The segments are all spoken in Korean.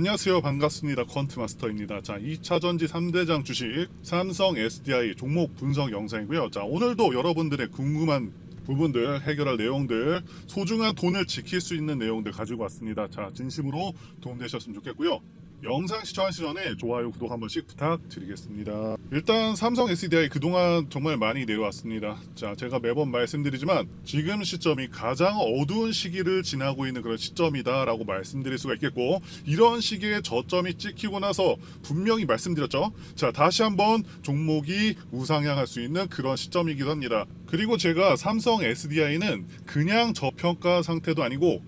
안녕하세요. 반갑습니다. 퀀트마스터입니다. 자, 2차전지 3대장 주식 삼성 SDI 종목 분석 영상이고요. 자, 오늘도 여러분들의 궁금한 부분들, 해결할 내용들, 소중한 돈을 지킬 수 있는 내용들 가지고 왔습니다. 자, 진심으로 도움되셨으면 좋겠고요. 영상 시청하시기 전에 좋아요, 구독 한 번씩 부탁드리겠습니다. 일단 삼성 SDI 그동안 정말 많이 내려왔습니다. 자, 제가 매번 말씀드리지만 지금 시점이 가장 어두운 시기를 지나고 있는 그런 시점이다 라고 말씀드릴 수가 있겠고, 이런 시기에 저점이 찍히고 나서 분명히 말씀드렸죠. 자, 다시 한번 종목이 우상향할 수 있는 그런 시점이기도 합니다. 그리고 제가 삼성 SDI는 그냥 저평가 상태도 아니고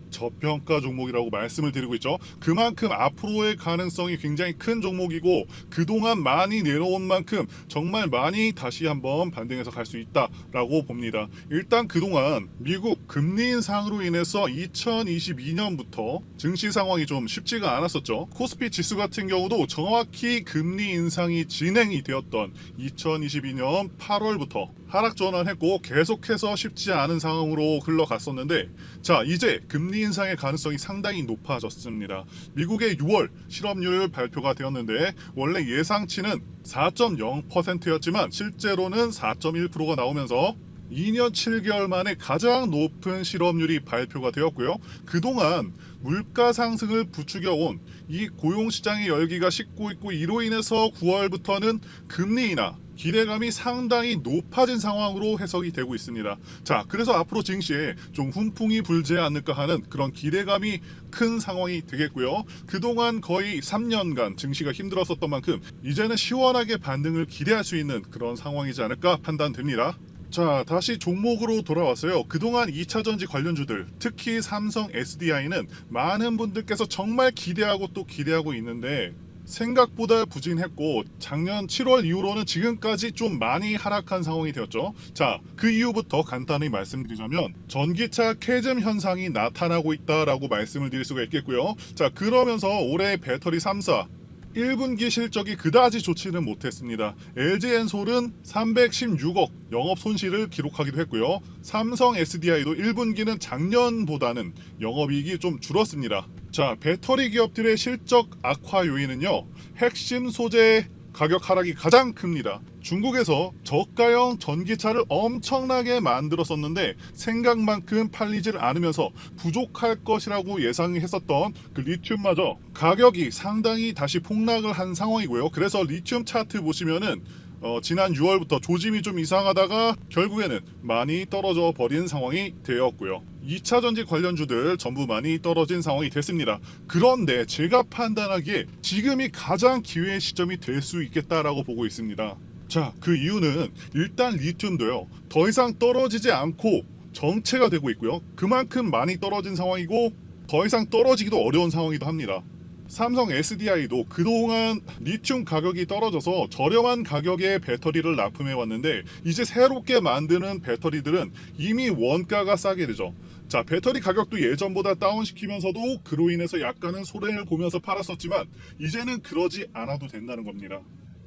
저평가 종목이라고 말씀을 드리고 있죠. 그만큼 앞으로의 가능성이 굉장히 큰 종목이고, 그동안 많이 내려온 만큼 정말 많이 다시 한번 반등해서 갈 수 있다라고 봅니다. 일단 그동안 미국 금리 인상으로 인해서 2022년부터 증시 상황이 좀 쉽지가 않았었죠. 코스피 지수 같은 경우도 정확히 금리 인상이 진행이 되었던 2022년 8월부터 하락 전환했고 계속해서 쉽지 않은 상황으로 흘러갔었는데, 자, 이제 금리 인상의 가능성이 상당히 높아졌습니다. 미국의 6월 실업률 발표가 되었는데 원래 예상치는 4.0%였지만 실제로는 4.1%가 나오면서 2년 7개월 만에 가장 높은 실업률이 발표가 되었고요. 그동안 물가 상승을 부추겨온 이 고용시장의 열기가 식고 있고, 이로 인해서 9월부터는 금리 인하 기대감이 상당히 높아진 상황으로 해석이 되고 있습니다. 자, 그래서 앞으로 증시에 좀 훈풍이 불지 않을까 하는 그런 기대감이 큰 상황이 되겠고요. 그동안 거의 3년간 증시가 힘들었었던 만큼 이제는 시원하게 반등을 기대할 수 있는 그런 상황이지 않을까 판단됩니다. 자, 다시 종목으로 돌아왔어요. 그동안 2차전지 관련주들, 특히 삼성 SDI는 많은 분들께서 정말 기대하고 또 기대하고 있는데 생각보다 부진했고, 작년 7월 이후로는 지금까지 좀 많이 하락한 상황이 되었죠. 자, 그 이유부터 간단히 말씀드리자면 전기차 캐즘 현상이 나타나고 있다라고 말씀을 드릴 수가 있겠고요. 자, 그러면서 올해 배터리 3사 1분기 실적이 그다지 좋지는 못했습니다. LG엔솔은 316억 영업 손실을 기록하기도 했고요. 삼성 SDI도 1분기는 작년보다는 영업이익이 좀 줄었습니다. 자, 배터리 기업들의 실적 악화 요인은요, 핵심 소재 가격 하락이 가장 큽니다. 중국에서 저가형 전기차를 엄청나게 만들었었는데 생각만큼 팔리질 않으면서 부족할 것이라고 예상했었던 그 리튬마저 가격이 상당히 다시 폭락을 한 상황이고요. 그래서 리튬 차트 보시면은 지난 6월부터 조짐이 좀 이상하다가 결국에는 많이 떨어져 버린 상황이 되었고요. 2차전지 관련주들 전부 많이 떨어진 상황이 됐습니다. 그런데 제가 판단하기에 지금이 가장 기회의 시점이 될 수 있겠다라고 보고 있습니다. 자, 그 이유는 일단 리튬도요, 더 이상 떨어지지 않고 정체가 되고 있고요. 그만큼 많이 떨어진 상황이고 더 이상 떨어지기도 어려운 상황이기도 합니다. 삼성 SDI도 그동안 리튬 가격이 떨어져서 저렴한 가격의 배터리를 납품해 왔는데 이제 새롭게 만드는 배터리들은 이미 원가가 싸게 되죠. 자, 배터리 가격도 예전보다 다운시키면서도 그로 인해서 약간은 손해를 보면서 팔았었지만 이제는 그러지 않아도 된다는 겁니다.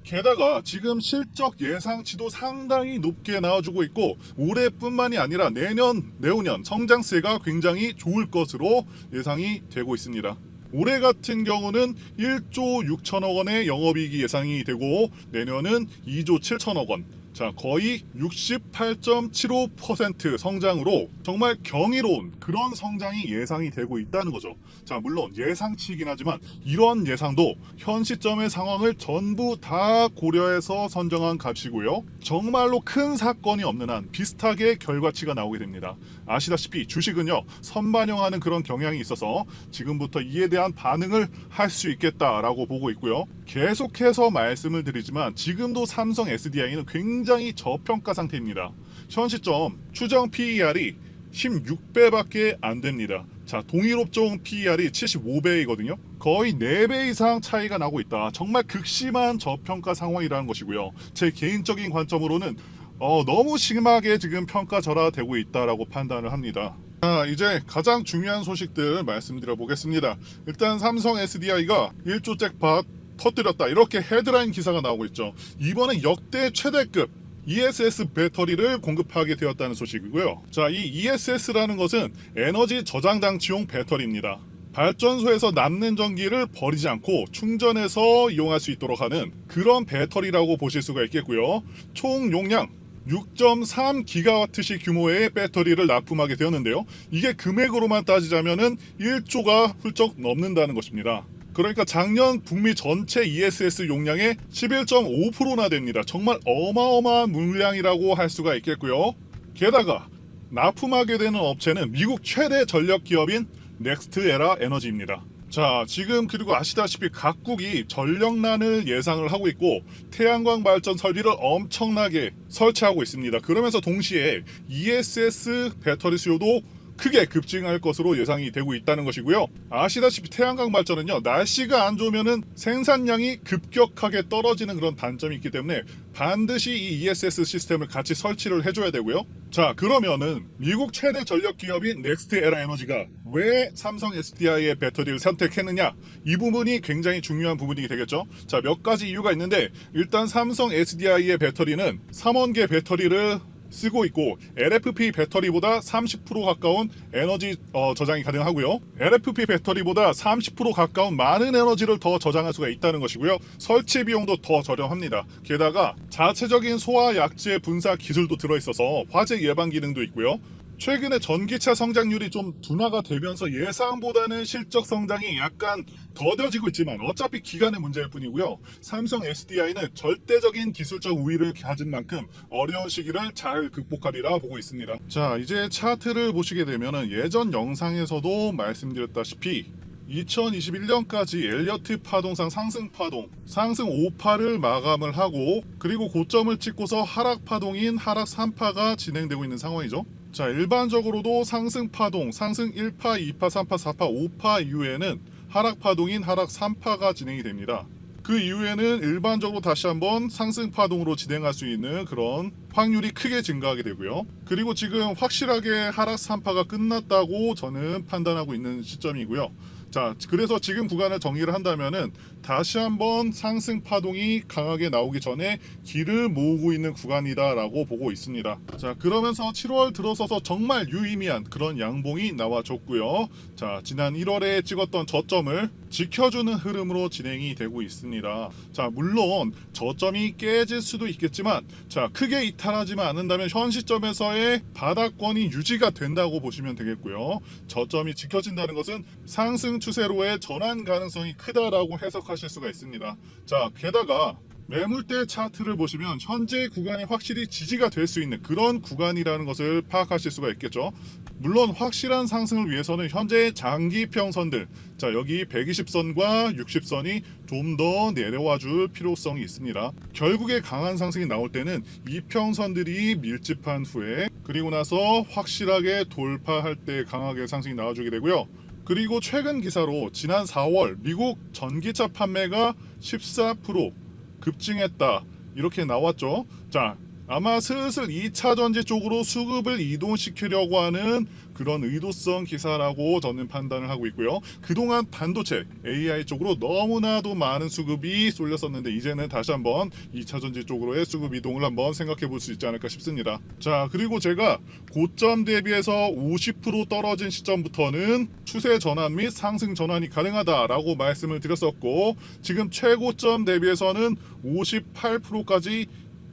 게다가 지금 실적 예상치도 상당히 높게 나와주고 있고, 올해뿐만이 아니라 내년, 내후년 성장세가 굉장히 좋을 것으로 예상이 되고 있습니다. 올해 같은 경우는 1조 6천억 원의 영업이익이 예상이 되고 내년은 2조 7천억 원. 자, 거의 68.75% 성장으로 정말 경이로운 그런 성장이 예상이 되고 있다는 거죠. 자, 물론 예상치이긴 하지만 이런 예상도 현 시점의 상황을 전부 다 고려해서 선정한 값이고요. 정말로 큰 사건이 없는 한 비슷하게 결과치가 나오게 됩니다. 아시다시피 주식은요, 선반영하는 그런 경향이 있어서 지금부터 이에 대한 반응을 할 수 있겠다라고 보고 있고요. 계속해서 말씀을 드리지만 지금도 삼성 SDI는 굉장히 저평가 상태입니다. 현 시점 추정 PER이 16배밖에 안 됩니다. 자, 동일업종 PER이 75배이거든요. 거의 4배 이상 차이가 나고 있다. 정말 극심한 저평가 상황이라는 것이고요. 제 개인적인 관점으로는 너무 심하게 지금 평가절하되고 있다라고 판단을 합니다. 자, 이제 가장 중요한 소식들 말씀드려 보겠습니다. 일단 삼성 SDI가 1조 잭팟 터뜨렸다, 이렇게 헤드라인 기사가 나오고 있죠. 이번에 역대 최대급 ESS 배터리를 공급하게 되었다는 소식이고요. 자, 이 ESS라는 것은 에너지 저장 장치용 배터리입니다. 발전소에서 남는 전기를 버리지 않고 충전해서 이용할 수 있도록 하는 그런 배터리라고 보실 수가 있겠고요. 총 용량 6.3기가와트시 규모의 배터리를 납품하게 되었는데요. 이게 금액으로만 따지자면은 1조가 훌쩍 넘는다는 것입니다. 그러니까 작년 북미 전체 ESS 용량의 11.5%나 됩니다. 정말 어마어마한 물량이라고 할 수가 있겠고요. 게다가 납품하게 되는 업체는 미국 최대 전력 기업인 넥스트에라 에너지입니다. 자, 지금 그리고 아시다시피 각국이 전력난을 예상을 하고 있고 태양광 발전 설비를 엄청나게 설치하고 있습니다. 그러면서 동시에 ESS 배터리 수요도 크게 급증할 것으로 예상이 되고 있다는 것이고요. 아시다시피 태양광 발전은요, 날씨가 안 좋으면은 생산량이 급격하게 떨어지는 그런 단점이 있기 때문에 반드시 이 ESS 시스템을 같이 설치를 해줘야 되고요. 자, 그러면은 미국 최대 전력 기업인 넥스트에라 에너지가 왜 삼성 SDI의 배터리를 선택했느냐, 이 부분이 굉장히 중요한 부분이 되겠죠. 자, 몇 가지 이유가 있는데, 일단 삼성 SDI의 배터리는 3원계 배터리를 쓰고 있고 LFP 배터리보다 30% 가까운 에너지 저장이 가능하고요. LFP 배터리보다 30% 가까운 많은 에너지를 더 저장할 수가 있다는 것이고요. 설치 비용도 더 저렴합니다. 게다가 자체적인 소화 약재 분사 기술도 들어있어서 화재 예방 기능도 있고요. 최근에 전기차 성장률이 좀 둔화가 되면서 예상보다는 실적 성장이 약간 더뎌지고 있지만 어차피 기간의 문제일 뿐이고요. 삼성 SDI는 절대적인 기술적 우위를 가진 만큼 어려운 시기를 잘 극복하리라 보고 있습니다. 자, 이제 차트를 보시게 되면 예전 영상에서도 말씀드렸다시피 2021년까지 엘리어트 파동상 상승 5파를 마감을 하고 그리고 고점을 찍고서 하락 파동인 하락 3파가 진행되고 있는 상황이죠. 자, 일반적으로도 상승 파동, 상승 1파, 2파, 3파, 4파, 5파 이후에는 하락 파동인 하락 3파가 진행이 됩니다. 그 이후에는 일반적으로 다시 한번 상승 파동으로 진행할 수 있는 그런 확률이 크게 증가하게 되고요. 그리고 지금 확실하게 하락 3파가 끝났다고 저는 판단하고 있는 시점이고요. 자, 그래서 지금 구간을 정리를 한다면은 다시 한번 상승 파동이 강하게 나오기 전에 길을 모으고 있는 구간이다라고 보고 있습니다. 자, 그러면서 7월 들어서서 정말 유의미한 그런 양봉이 나와줬고요. 자, 지난 1월에 찍었던 저점을 지켜주는 흐름으로 진행이 되고 있습니다. 자, 물론 저점이 깨질 수도 있겠지만, 자, 크게 이탈하지만 않는다면 현 시점에서의 바닥권이 유지가 된다고 보시면 되겠고요. 저점이 지켜진다는 것은 상승 추세로의 전환 가능성이 크다라고 해석하실 수가 있습니다. 자, 게다가 매물대 차트를 보시면 현재 구간이 확실히 지지가 될 수 있는 그런 구간이라는 것을 파악하실 수가 있겠죠. 물론 확실한 상승을 위해서는 현재 장기평선들, 자, 여기 120선과 60선이 좀 더 내려와 줄 필요성이 있습니다. 결국에 강한 상승이 나올 때는 이 평선들이 밀집한 후에 그리고 나서 확실하게 돌파할 때 강하게 상승이 나와주게 되고요. 그리고 최근 기사로 지난 4월 미국 전기차 판매가 14% 급증했다, 이렇게 나왔죠. 자, 아마 슬슬 2차 전지 쪽으로 수급을 이동시키려고 하는 그런 의도성 기사라고 저는 판단을 하고 있고요. 그동안 반도체, AI 쪽으로 너무나도 많은 수급이 쏠렸었는데 이제는 다시 한번 2차 전지 쪽으로의 수급 이동을 한번 생각해 볼 수 있지 않을까 싶습니다. 자, 그리고 제가 고점 대비해서 50% 떨어진 시점부터는 추세 전환 및 상승 전환이 가능하다라고 말씀을 드렸었고, 지금 최고점 대비해서는 58%까지,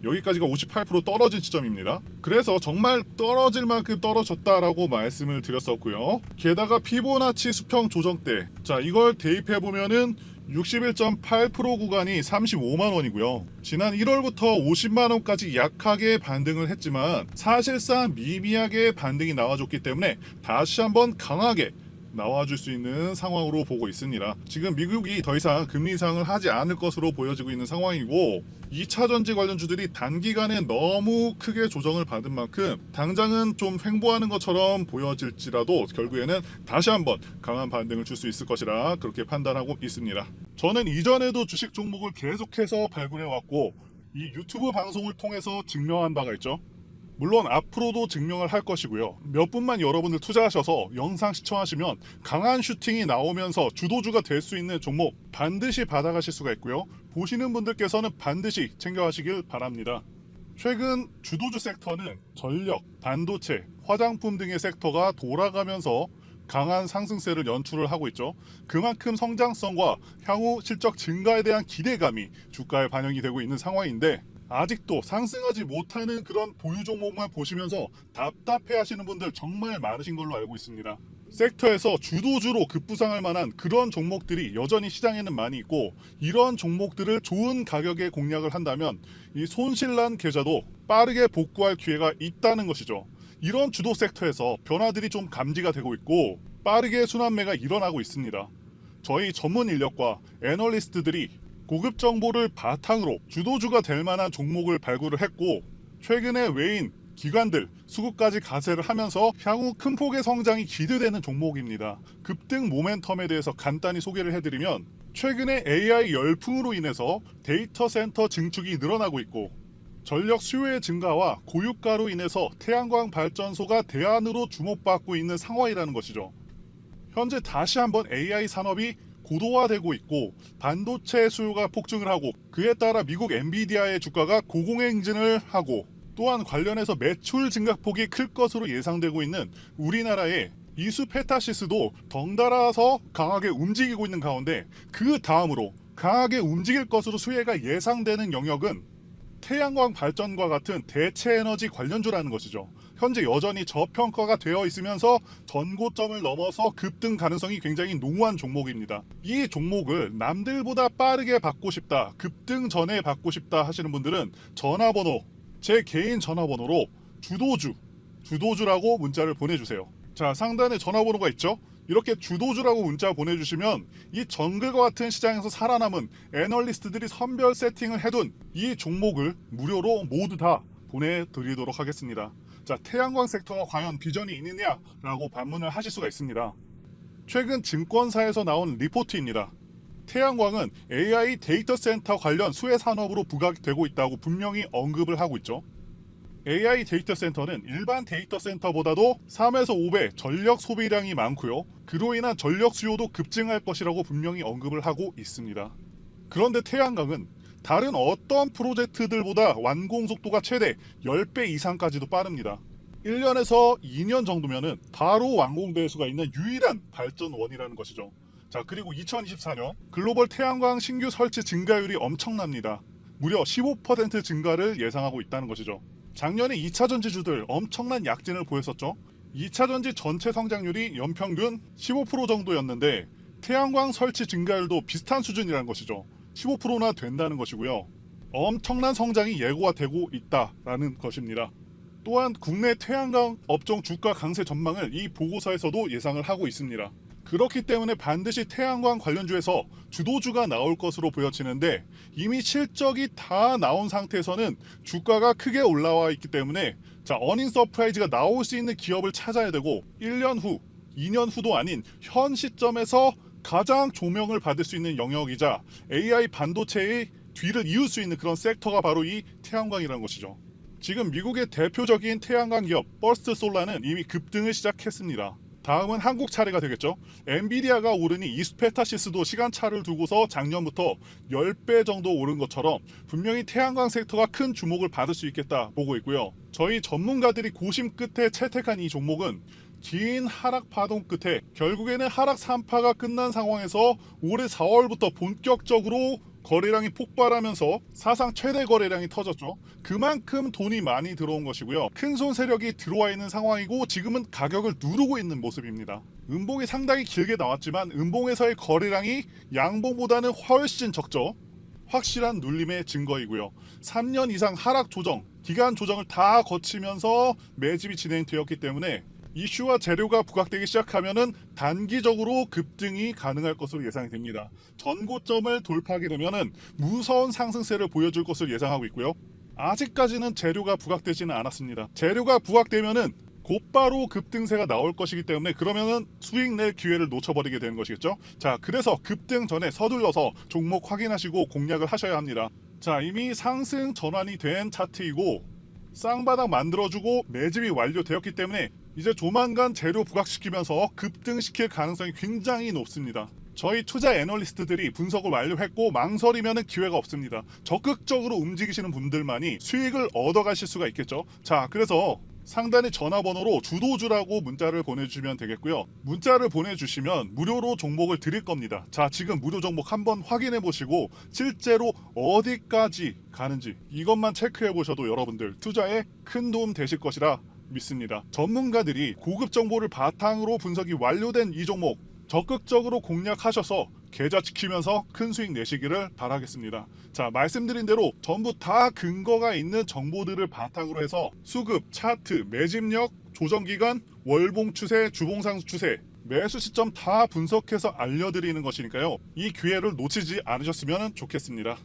여기까지가 58% 떨어진 시점입니다. 그래서 정말 떨어질 만큼 떨어졌다라고 말씀을 드렸었고요. 게다가 피보나치 수평 조정대, 자, 이걸 대입해 보면은 61.8% 구간이 35만 원이고요. 지난 1월부터 50만 원까지 약하게 반등을 했지만 사실상 미미하게 반등이 나와줬기 때문에 다시 한번 강하게 나와줄 수 있는 상황으로 보고 있습니다. 지금 미국이 더 이상 금리 인상을 하지 않을 것으로 보여지고 있는 상황이고, 2차 전지 관련주들이 단기간에 너무 크게 조정을 받은 만큼 당장은 좀 횡보하는 것처럼 보여질지라도 결국에는 다시 한번 강한 반등을 줄 수 있을 것이라 그렇게 판단하고 있습니다. 저는 이전에도 주식 종목을 계속해서 발굴해왔고 이 유튜브 방송을 통해서 증명한 바가 있죠. 물론 앞으로도 증명을 할 것이고요. 몇 분만 여러분들 투자하셔서 영상 시청하시면 강한 슈팅이 나오면서 주도주가 될 수 있는 종목 반드시 받아가실 수가 있고요. 보시는 분들께서는 반드시 챙겨가시길 바랍니다. 최근 주도주 섹터는 전력, 반도체, 화장품 등의 섹터가 돌아가면서 강한 상승세를 연출을 하고 있죠. 그만큼 성장성과 향후 실적 증가에 대한 기대감이 주가에 반영이 되고 있는 상황인데 아직도 상승하지 못하는 그런 보유 종목만 보시면서 답답해 하시는 분들 정말 많으신 걸로 알고 있습니다. 섹터에서 주도주로 급부상할 만한 그런 종목들이 여전히 시장에는 많이 있고 이런 종목들을 좋은 가격에 공략을 한다면 이 손실난 계좌도 빠르게 복구할 기회가 있다는 것이죠. 이런 주도 섹터에서 변화들이 좀 감지가 되고 있고 빠르게 순환매가 일어나고 있습니다. 저희 전문 인력과 애널리스트들이 고급 정보를 바탕으로 주도주가 될 만한 종목을 발굴을 했고 최근에 외인 기관들 수급까지 가세를 하면서 향후 큰 폭의 성장이 기대되는 종목입니다. 급등 모멘텀에 대해서 간단히 소개를 해드리면 최근에 AI 열풍으로 인해서 데이터 센터 증축이 늘어나고 있고 전력 수요의 증가와 고유가로 인해서 태양광 발전소가 대안으로 주목받고 있는 상황이라는 것이죠. 현재 다시 한번 AI 산업이 고도화되고 있고 반도체 수요가 폭증을 하고 그에 따라 미국 엔비디아의 주가가 고공행진을 하고 또한 관련해서 매출 증가폭이 클 것으로 예상되고 있는 우리나라의 이수페타시스도 덩달아서 강하게 움직이고 있는 가운데 그 다음으로 강하게 움직일 것으로 수혜가 예상되는 영역은 태양광 발전과 같은 대체 에너지 관련주라는 것이죠. 현재 여전히 저평가가 되어 있으면서 전고점을 넘어서 급등 가능성이 굉장히 농후한 종목입니다. 이 종목을 남들보다 빠르게 받고 싶다, 급등 전에 받고 싶다 하시는 분들은 전화번호, 제 개인 전화번호로 주도주라고 문자를 보내주세요. 자, 상단에 전화번호가 있죠? 이렇게 주도주라고 문자 보내주시면 이 정글과 같은 시장에서 살아남은 애널리스트들이 선별 세팅을 해둔 이 종목을 무료로 모두 다 보내드리도록 하겠습니다. 자, 태양광 섹터가 과연 비전이 있느냐라고 반문을 하실 수가 있습니다. 최근 증권사에서 나온 리포트입니다. 태양광은 AI 데이터 센터 관련 수혜 산업으로 부각되고 있다고 분명히 언급을 하고 있죠. AI 데이터 센터는 일반 데이터 센터보다도 3에서 5배 전력 소비량이 많고요. 그로 인한 전력 수요도 급증할 것이라고 분명히 언급을 하고 있습니다. 그런데 태양광은 다른 어떤 프로젝트들보다 완공 속도가 최대 10배 이상까지도 빠릅니다. 1년에서 2년 정도면은 바로 완공될 수가 있는 유일한 발전원이라는 것이죠. 자, 그리고 2024년 글로벌 태양광 신규 설치 증가율이 엄청납니다. 무려 15% 증가를 예상하고 있다는 것이죠. 작년에 2차전지주들 엄청난 약진을 보였었죠. 2차전지 전체 성장률이 연평균 15% 정도였는데 태양광 설치 증가율도 비슷한 수준이라는 것이죠. 15%나 된다는 것이고요. 엄청난 성장이 예고가 되고 있다라는 것입니다. 또한 국내 태양광 업종 주가 강세 전망을 이 보고서에서도 예상을 하고 있습니다. 그렇기 때문에 반드시 태양광 관련주에서 주도주가 나올 것으로 보여지는데 이미 실적이 다 나온 상태에서는 주가가 크게 올라와 있기 때문에 자, 어닝 서프라이즈가 나올 수 있는 기업을 찾아야 되고 1년 후, 2년 후도 아닌 현 시점에서 가장 조명을 받을 수 있는 영역이자 AI 반도체의 뒤를 이을 수 있는 그런 섹터가 바로 이 태양광이라는 것이죠. 지금 미국의 대표적인 태양광 기업 버스트 솔라는 이미 급등을 시작했습니다. 다음은 한국 차례가 되겠죠. 엔비디아가 오르니 이스페타시스도 시간차를 두고서 작년부터 10배 정도 오른 것처럼 분명히 태양광 섹터가 큰 주목을 받을 수 있겠다 보고 있고요. 저희 전문가들이 고심 끝에 채택한 이 종목은 긴 하락 파동 끝에 결국에는 하락 3파가 끝난 상황에서 올해 4월부터 본격적으로 거래량이 폭발하면서 사상 최대 거래량이 터졌죠. 그만큼 돈이 많이 들어온 것이고요. 큰손 세력이 들어와 있는 상황이고 지금은 가격을 누르고 있는 모습입니다. 음봉이 상당히 길게 나왔지만 음봉에서의 거래량이 양봉보다는 훨씬 적죠. 확실한 눌림의 증거이고요. 3년 이상 하락 조정, 기간 조정을 다 거치면서 매집이 진행되었기 때문에 이슈와 재료가 부각되기 시작하면은 단기적으로 급등이 가능할 것으로 예상이 됩니다. 전고점을 돌파하게 되면은 무서운 상승세를 보여줄 것을 예상하고 있고요. 아직까지는 재료가 부각되지는 않았습니다. 재료가 부각되면은 곧바로 급등세가 나올 것이기 때문에 그러면은 수익 낼 기회를 놓쳐버리게 되는 것이겠죠. 자, 그래서 급등 전에 서둘러서 종목 확인하시고 공략을 하셔야 합니다. 자, 이미 상승 전환이 된 차트이고 쌍바닥 만들어주고 매집이 완료되었기 때문에 이제 조만간 재료 부각시키면서 급등시킬 가능성이 굉장히 높습니다. 저희 투자 애널리스트들이 분석을 완료했고 망설이면 기회가 없습니다. 적극적으로 움직이시는 분들만이 수익을 얻어가실 수가 있겠죠. 자, 그래서 상단의 전화번호로 주도주라고 문자를 보내주시면 되겠고요. 문자를 보내주시면 무료로 종목을 드릴 겁니다. 자, 지금 무료 종목 한번 확인해 보시고 실제로 어디까지 가는지 이것만 체크해 보셔도 여러분들 투자에 큰 도움 되실 것이라 믿습니다. 전문가들이 고급 정보를 바탕으로 분석이 완료된 이 종목 적극적으로 공략하셔서 계좌 지키면서 큰 수익 내시기를 바라겠습니다. 자, 말씀드린 대로 전부 다 근거가 있는 정보들을 바탕으로 해서 수급, 차트, 매집력, 조정기간, 월봉 추세, 주봉상 추세, 매수 시점 다 분석해서 알려드리는 것이니까요. 이 기회를 놓치지 않으셨으면 좋겠습니다.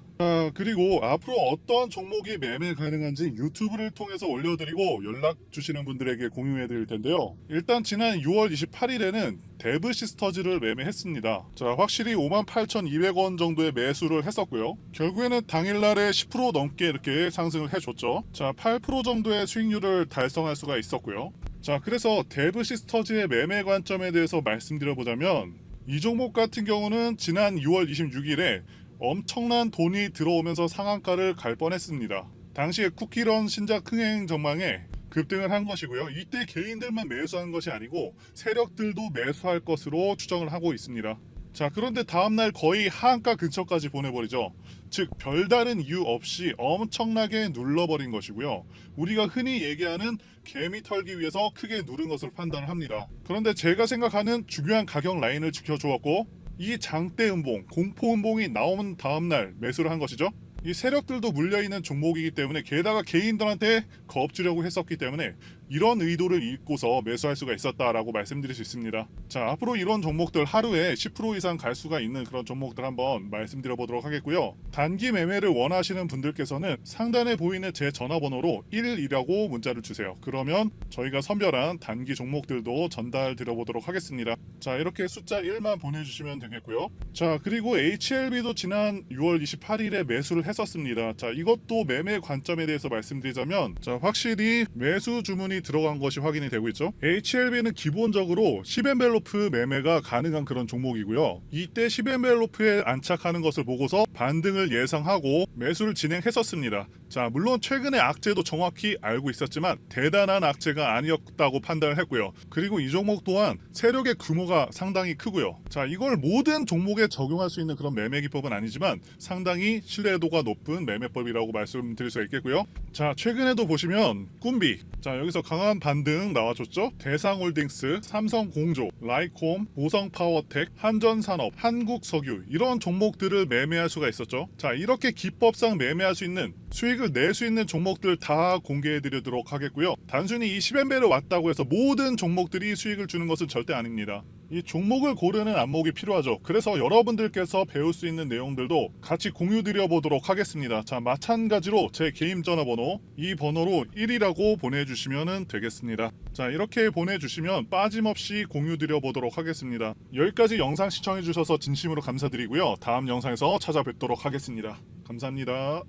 그리고 앞으로 어떤 종목이 매매 가능한지 유튜브를 통해서 올려드리고 연락 주시는 분들에게 공유해 드릴 텐데요. 일단 지난 6월 28일에는 데브 시스터즈를 매매했습니다. 자, 확실히 58,200원 정도의 매수를 했었고요. 결국에는 당일날에 10% 넘게 이렇게 상승을 해줬죠. 자, 8% 정도의 수익률을 달성할 수가 있었고요. 자, 그래서 데브 시스터즈의 매매 관점에 대해서 말씀드려보자면 이 종목 같은 경우는 지난 6월 26일에 엄청난 돈이 들어오면서 상한가를 갈 뻔했습니다. 당시에 쿠키런 신작 흥행 전망에 급등을 한 것이고요. 이때 개인들만 매수한 것이 아니고 세력들도 매수할 것으로 추정을 하고 있습니다. 자, 그런데 다음날 거의 하한가 근처까지 보내버리죠. 즉 별다른 이유 없이 엄청나게 눌러버린 것이고요. 우리가 흔히 얘기하는 개미 털기 위해서 크게 누른 것으로 판단을 합니다. 그런데 제가 생각하는 중요한 가격 라인을 지켜주었고 이 장대 음봉, 공포 음봉이 나온 다음날 매수를 한 것이죠. 이 세력들도 물려있는 종목이기 때문에 게다가 개인들한테 겁주려고 했었기 때문에 이런 의도를 읽고서 매수할 수가 있었다라고 말씀드릴 수 있습니다. 자, 앞으로 이런 종목들 하루에 10% 이상 갈 수가 있는 그런 종목들 한번 말씀드려 보도록 하겠고요. 단기 매매를 원하시는 분들께서는 상단에 보이는 제 전화번호로 1이라고 문자를 주세요. 그러면 저희가 선별한 단기 종목들도 전달 드려 보도록 하겠습니다. 자, 이렇게 숫자 1만 보내주시면 되겠고요. 자, 그리고 HLB도 지난 6월 28일에 매수를 했었습니다. 자, 이것도 매매 관점에 대해서 말씀드리자면 자, 확실히 매수 주문이 들어간 것이 확인이 되고 있죠. HLB는 기본적으로 10엔벨로프 매매가 가능한 그런 종목이고요. 이때 10엔벨로프에 안착하는 것을 보고서 반등을 예상하고 매수를 진행했었습니다. 자, 물론 최근에 악재도 정확히 알고 있었지만 대단한 악재가 아니었다고 판단을 했고요. 그리고 이 종목 또한 세력의 규모가 상당히 크고요. 자, 이걸 모든 종목에 적용할 수 있는 그런 매매 기법은 아니지만 상당히 신뢰도가 높은 매매법이라고 말씀드릴 수 있겠고요. 자, 최근에도 보시면 꿈비, 자, 여기서 강한 반등 나와줬죠. 대상홀딩스, 삼성공조, 라이콤, 보성파워텍, 한전산업, 한국석유 이런 종목들을 매매할 수가 있었죠. 자, 이렇게 기법상 매매할 수 있는 수익을 낼 수 있는 종목들 다 공개해 드리도록 하겠고요. 단순히 이 10엔벨에 왔다고 해서 모든 종목들이 수익을 주는 것은 절대 아닙니다. 이 종목을 고르는 안목이 필요하죠. 그래서 여러분들께서 배울 수 있는 내용들도 같이 공유 드려 보도록 하겠습니다. 자, 마찬가지로 제 개인 전화번호 이 번호로 1이라고 보내주시면 되겠습니다. 자, 이렇게 보내주시면 빠짐없이 공유 드려 보도록 하겠습니다. 여기까지 영상 시청해 주셔서 진심으로 감사드리고요. 다음 영상에서 찾아뵙도록 하겠습니다. 감사합니다.